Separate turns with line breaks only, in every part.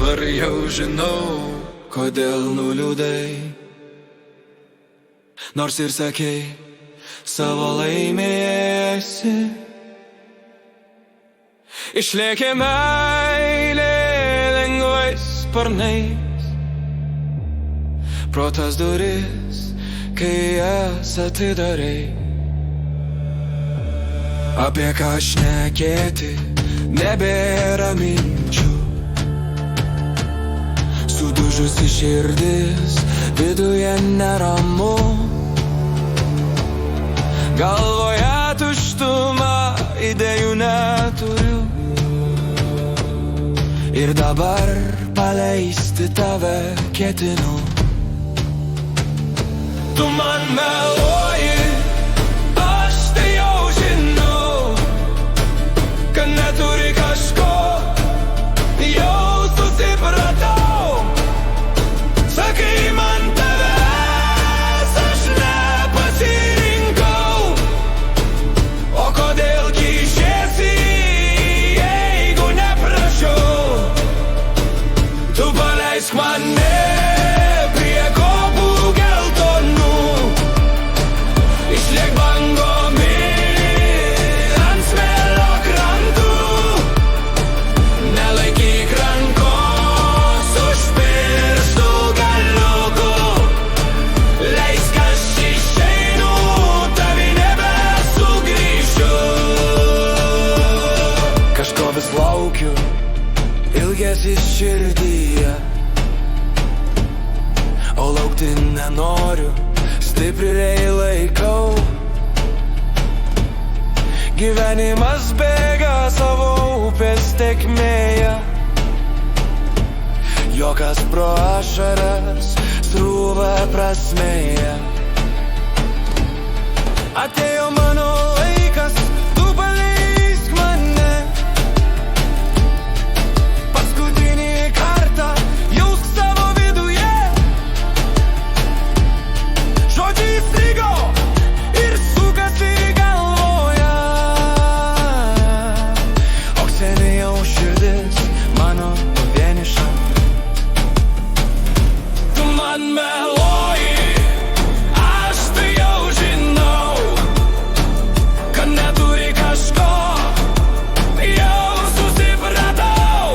dabar jau žinau, kodėl nuliūdai. Nors ir sakei, savo laimėsi. Išlėkė meilė lengvais sparnais pro tas duris, kai jas atidarei. Apie ką šnekėti nebėra minčių. Sudužusi širdis, viduje neramu. Galvoje tuštuma, idėjų neturiu. Ir dabar paleisti tave ketinu. Tu man meluoji, aš tai jau žinau, kad neturi kažko, jau susipratau. Sakai man tavęs, aš nepasirinkau. O kodėl kišiesi, jeigu neprašau? Tu paleisk mane prie kopų geltonų. Išliek bangomis ant smėlio krantų. Nelaikyk rankos už pirštų galiukų. Leisk aš išeinu, tavi nebesugrįšiu. Kažko vis laukiu, ilgesis širdyje, o laukti nenoriu, stipriai laikau. Gyvenimas bėga savo upės tėkmėje, juokas pro ašaras srūva prasmėje. Atėjo mano laikas, tu paleisk mane. Paskutinį kartą jausk savo viduje. Žodžiai strigo ir sukasi galvoje. O seniai jau širdis mano vieniša. Tu man meluoji, aš tai jau žinau, kad neturi kažko, jau susipratau.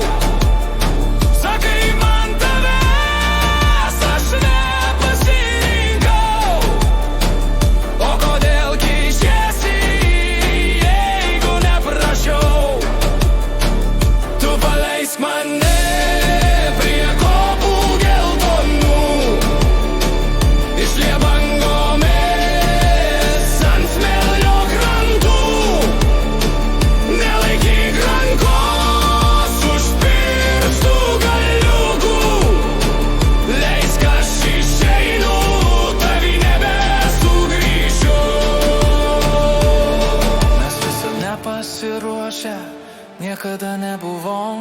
Sakai man tavęs, aš nepasirinkau. O kodėl kišiesi, jeigu neprašiau? Tu paleisk mane prie kopų geltonų. Išliek bangomis ant smėlio krantų. Nelaikyk rankos už pirštų galiukų. Leisk aš išeinu, tavi nebesugrįšiu. Mes visad nepasiruošę, niekada nebuvom.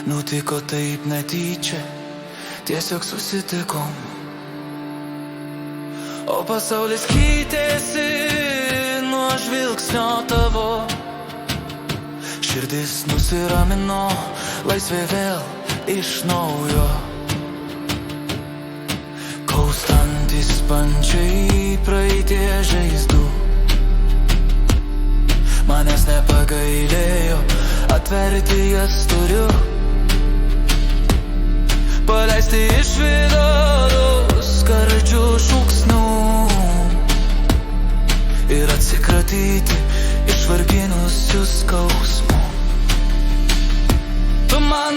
Nutiko taip netyčia, tiesiog susitikom. O pasaulis keitėsi nuo žvilgsnio tavo. Širdis nusiramino, laisvė vėl iš naujo. Kaustantis pančiai praeities žaizdų. Manęs nepagailėjo, atverti jas turiu. Paleisti iš vidaus skardžių šūksnių ir atsikratyti išvarginusių skausmų. Tu man